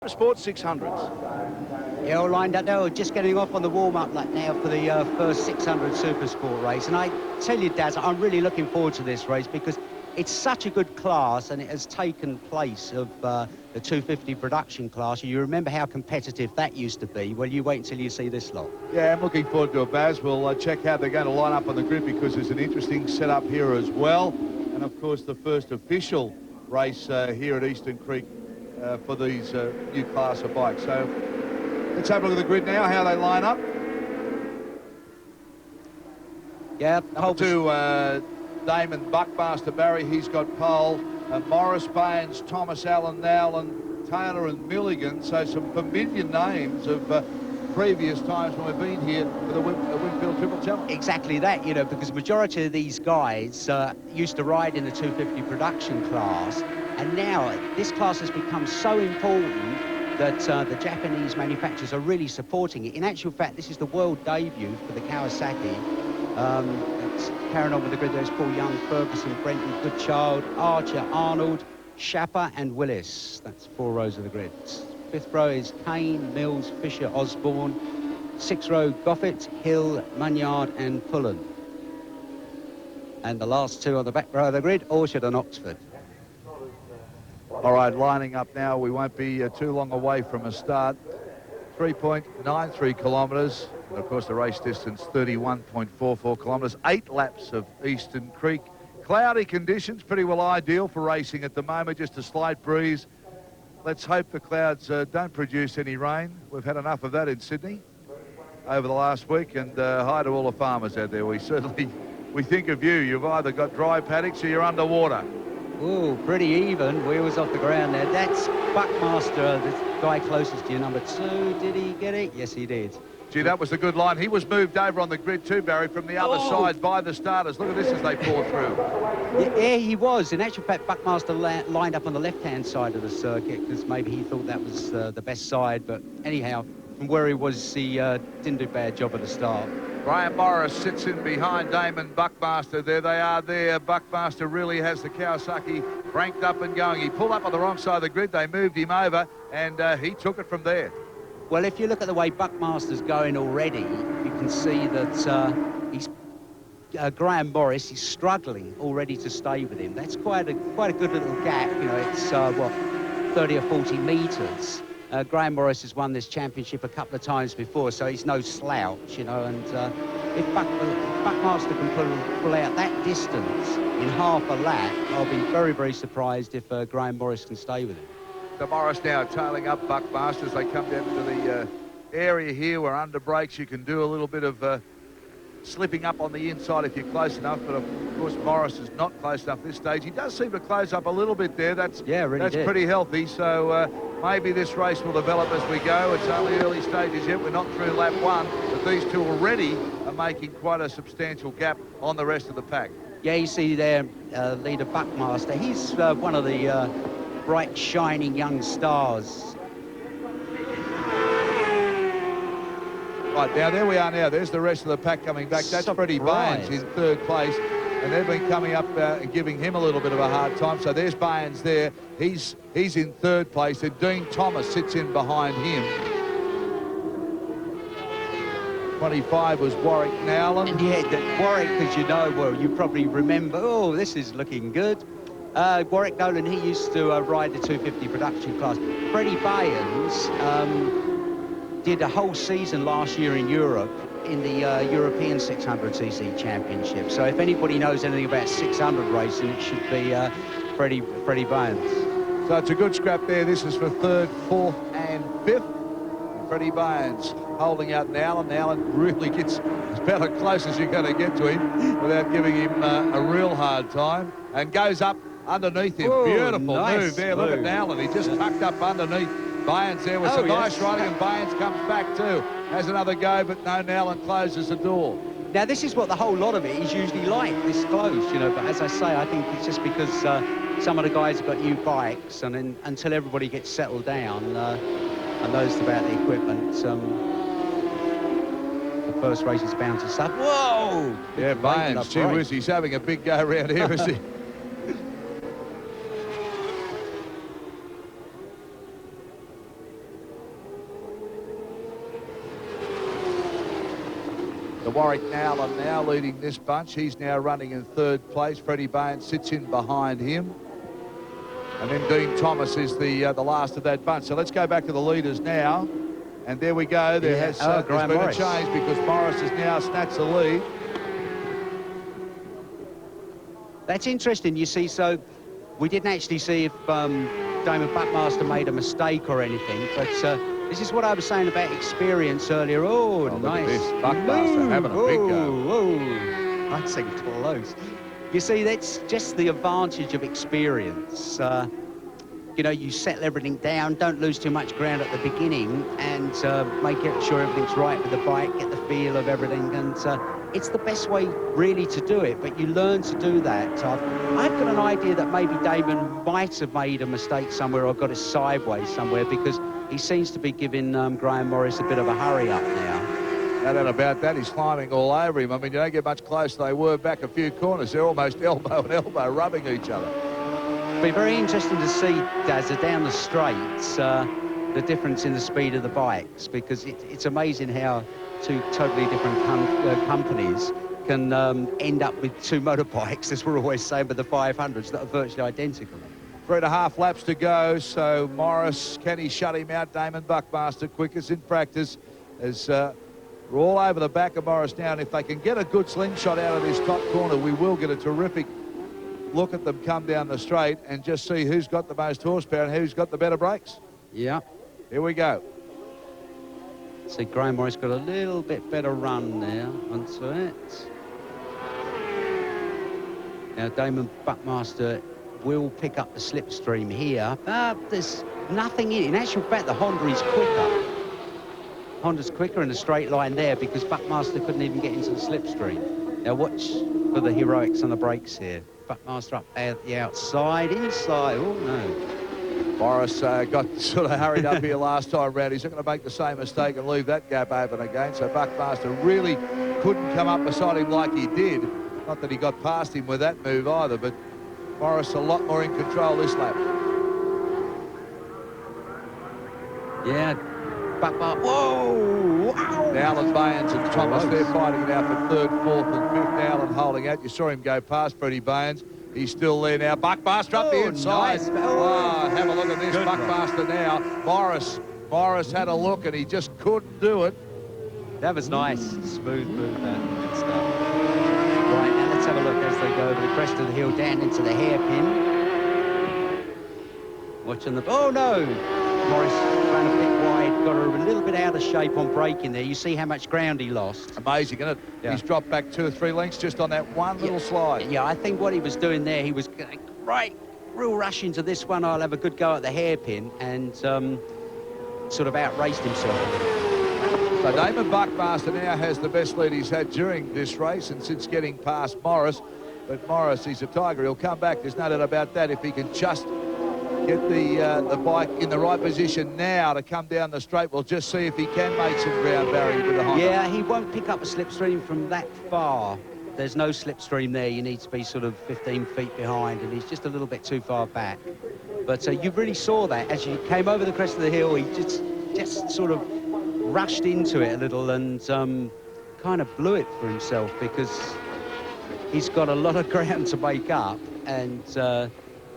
Supersport 600s. Yeah, all lined up now, just getting off on the warm-up lap now for the first 600 Supersport race. And I tell you, Daz, I'm really looking forward to this race because it's such a good class and it has taken place of the 250 production class. You remember how competitive that used to be? Well, you wait until you see this lot. Yeah, I'm looking forward to it, Baz. We'll check how they're going to line up on the grid because there's an interesting setup here as well. And, of course, the first official race here at Eastern Creek for these new class of bikes. So let's have a look at the grid now, how they line up. Yeah, Number two, Damon Buckmaster Barry, he's got pole. Morris, Baines, Thomas, Allen, Nowlan, Taylor and Milligan. So some familiar names of previous times when we've been here for the Winfield Triple Challenge. Exactly that, you know, because the majority of these guys used to ride in the 250 production class, and now this class has become so important that the Japanese manufacturers are really supporting it. In actual fact, this is the world debut for the Kawasaki. It's carrying on with the grid. There's Paul Young, Ferguson, Brenton, Goodchild, Archer, Arnold, Schapper and Willis. That's 4 rows of the grid. 5th row is Kane, Mills, Fisher, Osborne. 6th row, Goffett, Hill, Munyard and Pullen. And the last 2 on the back row of the grid, Orchard and Oxford. All right, lining up now. We won't be too long away from a start. 3.93 kilometres. And of course, the race distance, 31.44 kilometres. 8 laps of Eastern Creek. Cloudy conditions, pretty well ideal for racing at the moment. Just a slight breeze. Let's hope the clouds don't produce any rain. We've had enough of that in Sydney over the last week. And hi to all the farmers out there. We think of you. You've either got dry paddocks or you're underwater. Ooh, pretty even. Wheels off the ground there. That's Buckmaster, the guy closest to you, number 2. Did he get it? Yes, he did. Gee, that was a good line. He was moved over on the grid too, Barry, from the other side by the starters. Look at this as they pour through. Yeah, he was. In actual fact, Buckmaster lined up on the left-hand side of the circuit because maybe he thought that was the best side. But anyhow, from where he was, he didn't do a bad job at the start. Brian Morris sits in behind Damon Buckmaster. There they are there. Buckmaster really has the Kawasaki cranked up and going. He pulled up on the wrong side of the grid. They moved him over, and he took it from there. Well, if you look at the way Buckmaster's going already, you can see that he's Graham Morris is struggling already to stay with him. That's quite a good little gap. You know, it's what, 30 or 40 metres. Graham Morris has won this championship a couple of times before, so he's no slouch, you know. And if Buckmaster can pull out that distance in half a lap, I'll be very, very surprised if Graham Morris can stay with him. So Morris now tailing up Buckmaster as they come down to the area here where under brakes you can do a little bit of slipping up on the inside if you're close enough, but of course Morris is not close enough this stage. He does seem to close up a little bit there. That's pretty healthy. So maybe this race will develop as we go. It's only early stages yet. We're not through lap 1, but these two already are making quite a substantial gap on the rest of the pack. Yeah, you see there, leader Buckmaster. He's one of the bright, shining young stars. Right, now there we are now. There's the rest of the pack coming back. That's Freddie Baines in 3rd place. And they've been coming up and giving him a little bit of a hard time. So there's Baines there. He's in 3rd place. And Dean Thomas sits in behind him. 25 was Warwick Nowlan. And yeah, Warwick, as you know, well, you probably remember, oh, this is looking good. Warwick Nolan, he used to ride the 250 production class. Freddie Baines did a whole season last year in Europe in the European 600cc Championship. So if anybody knows anything about 600 racing, it should be Freddie Baines. So it's a good scrap there. This is for 3rd, 4th and 5th. Freddie Baines holding out Nowlan. Nowlan really gets about as close as you're going to get to him without giving him a real hard time. And goes up underneath him. Ooh, beautiful nice move there. move. Look at Nowlan. He just tucked up underneath Baines there with some nice riding, and Baines comes back too. Has another go, but no, Nowlan closes the door. Now, this is what the whole lot of it is usually like, this close, you know, but as I say, I think it's just because some of the guys have got new bikes, and then until everybody gets settled down and knows about the equipment, the first race is bound to start. Whoa! Yeah, Baines, gee whiz, he's having a big go around here, is he? The Warwick Nowlan now leading this bunch. He's now running in third place. Freddie Baines sits in behind him. And then Dean Thomas is the last of that bunch. So let's go back to the leaders now. And there we go. There's been a change because Morris has now snatched the lead. That's interesting, you see. So we didn't actually see if Damon Buckmaster made a mistake or anything, but this is what I was saying about experience earlier. Oh, nice. Look at this. Buckmaster having a big go. Whoa. Nice and close. You see, that's just the advantage of experience. You know, you settle everything down, don't lose too much ground at the beginning, and make sure everything's right with the bike, get the feel of everything, and it's the best way really to do it, but you learn to do that. I've got an idea that maybe Damon might have made a mistake somewhere or got it sideways somewhere, because he seems to be giving Graham Morris a bit of a hurry up now. No doubt about that. He's climbing all over him. I mean, you don't get much closer. They were back a few corners. They're almost elbow and elbow rubbing each other. It'll be very interesting to see, Dazza, down the straights, the difference in the speed of the bikes, because it's amazing how two totally different companies can end up with two motorbikes, as we're always saying, with the 500s that are virtually identical. 3.5 laps to go, so Morris, can he shut him out? Damon Buckmaster, quickest in practice, as we're all over the back of Morris now, and if they can get a good slingshot out of this top corner, we will get a terrific look at them come down the straight and just see who's got the most horsepower and who's got the better brakes. Yeah. Here we go. See, Graham Morris got a little bit better run there onto it. Now, Damon Buckmaster will pick up the slipstream here. There's nothing in it. In actual fact, the Honda is quicker. Honda's quicker in a straight line there because Buckmaster couldn't even get into the slipstream. Now, watch for the heroics on the brakes here. Buckmaster up at the outside, inside. Oh, no. Morris got sort of hurried up here last time round. He's not going to make the same mistake and leave that gap open again. So Buckmaster really couldn't come up beside him like he did. Not that he got past him with that move either, but Morris a lot more in control this lap. Yeah. Whoa! Wow! Nowlan, Baines and Thomas, they're fighting it out for third, fourth and fifth. Nowlan holding out. You saw him go past Freddie Baines. He's still there now. Buckmaster up the inside. Nice. Have a look at this. Buckmaster now. Morris had a look and he just couldn't do it. That was nice. Smooth move, good stuff. Right, now let's have a look as they go over the crest of the hill down into the hairpin. Watching the... Oh, no! Morris ran a bit wide, got a little bit out of shape on braking there. You see how much ground he lost. Amazing, isn't it? Yeah. He's dropped back 2 or 3 lengths just on that one little slide. Yeah, I think what he was doing there, he was going, right, real rush into this one. I'll have a good go at the hairpin, and sort of outraced himself. So Damon Buckmaster now has the best lead he's had during this race and since getting past Morris. But Morris, he's a tiger. He'll come back. There's no doubt about that. If he can just get the bike in the right position now to come down the straight, we'll just see if he can make some ground barrier with the Honda. Yeah, he won't pick up a slipstream from that far. There's no slipstream there. You need to be sort of 15 feet behind, and he's just a little bit too far back. But you really saw that as you came over the crest of the hill. He just sort of rushed into it a little and kind of blew it for himself, because he's got a lot of ground to make up. And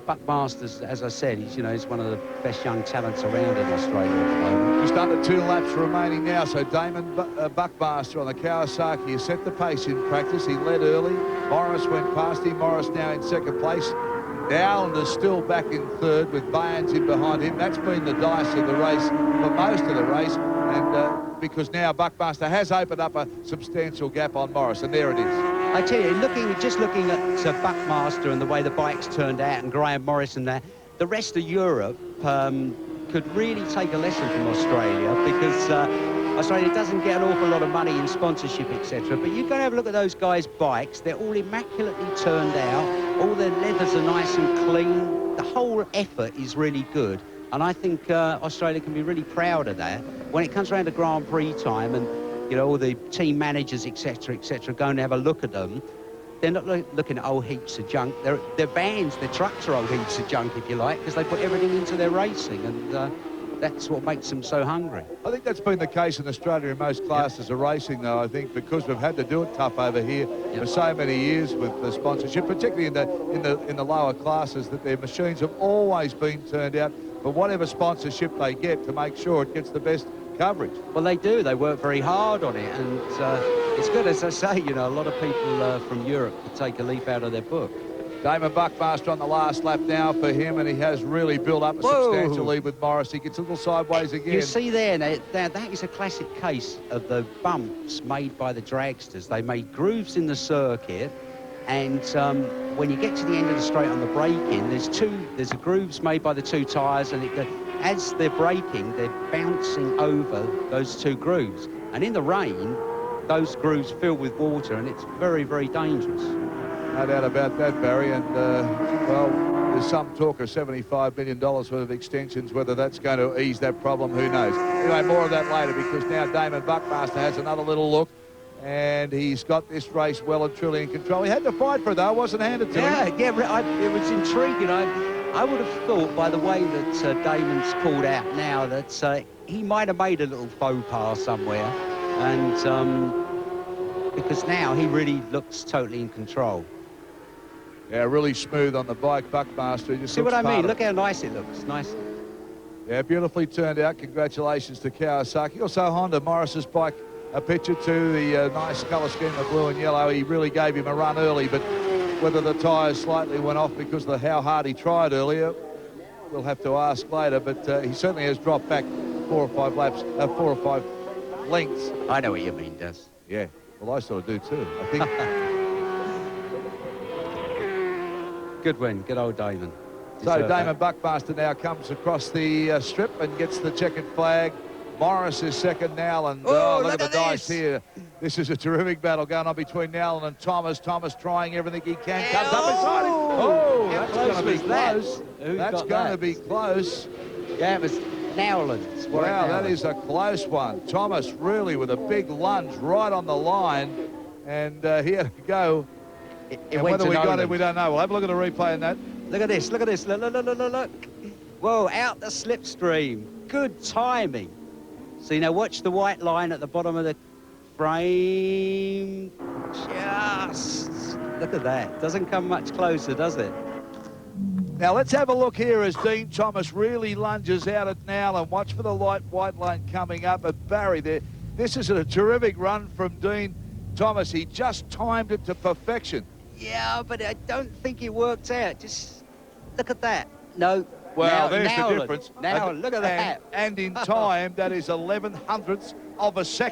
Buckmaster's, as I said, he's one of the best young talents around in Australia at the moment. Just under 2 laps remaining now, so Damon Buckmaster on the Kawasaki has set the pace in practice. He led early. Morris went past him. Morris now in second place. Nowlan is still back in third with Baines in behind him. That's been the dice of the race for most of the race, and because now Buckmaster has opened up a substantial gap on Morris, and there it is. I tell you, just looking at Buckmaster and the way the bikes turned out, and Graham Morris and that, the rest of Europe could really take a lesson from Australia, because Australia doesn't get an awful lot of money in sponsorship, etc. But you go and have a look at those guys' bikes. They're all immaculately turned out. All their leathers are nice and clean. The whole effort is really good. And I think Australia can be really proud of that. When it comes around to Grand Prix time and, all the team managers, etc., go and have a look at them, they're not looking at old heaps of junk. Their vans, their trucks are old heaps of junk, if you like, because they put everything into their racing. And that's what makes them so hungry. I think that's been the case in Australia in most classes of racing, though. I think because we've had to do it tough over here for so many years with the sponsorship, particularly in the lower classes, that their machines have always been turned out for whatever sponsorship they get to make sure it gets the best coverage. Well, they do. They work very hard on it, and it's good, as I say. You know, a lot of people from Europe could take a leaf out of their book. Damon Buckmaster on the last lap now for him, and he has really built up a substantial lead with Morris. He gets a little sideways again. You see there, now that is a classic case of the bumps made by the dragsters. They made grooves in the circuit, and when you get to the end of the straight on the braking, there's a grooves made by the two tyres, and as they're braking, they're bouncing over those two grooves. And in the rain, those grooves fill with water, and it's very, very dangerous. No doubt about that, Barry, and well, there's some talk of $75 million worth of extensions. Whether that's going to ease that problem, who knows? Anyway, more of that later, because now Damon Buckmaster has another little look, and he's got this race well and truly in control. He had to fight for it, though. It wasn't handed to him. It was intriguing. I would have thought, by the way that Damon's called out now, that he might have made a little faux pas somewhere, and because now he really looks totally in control. Yeah, really smooth on the bike, Buckmaster. Just see what I mean? it. Look how nice it looks. Nice. Yeah, beautifully turned out. Congratulations to Kawasaki. Also, Honda, Morris's bike, a picture to the nice colour scheme of blue and yellow. He really gave him a run early, but whether the tyres slightly went off because of how hard he tried earlier, we'll have to ask later. But he certainly has dropped back 4 or 5 lengths. I know what you mean, Des. Yeah, well, I sort of do too, I think. Good win, good old Damon. So Damon Buckmaster now comes across the strip and gets the checkered flag. Morris is second now, and look at the dice here. This is a terrific battle going on between Nowlan and Thomas. Thomas trying everything he can, comes up inside him. Oh, that's going to be close. That's going to be close. Yeah, it was Nowlan's. Wow, that is a close one. Thomas really with a big lunge right on the line, and he had to go. And whether we got it, we don't know. We'll have a look at the replay on that. Look at this, look at this, look. Whoa, out the slipstream. Good timing. See, now watch the white line at the bottom of the frame. Just look at that. Doesn't come much closer, does it? Now let's have a look here as Dean Thomas really lunges out at now, and watch for the light white line coming up. But Barry, this is a terrific run from Dean Thomas. He just timed it to perfection. Yeah, but I don't think it worked out. Just look at that. No. Well, there's the difference. Now, look at that. And in time, that is 11 hundredths of a second.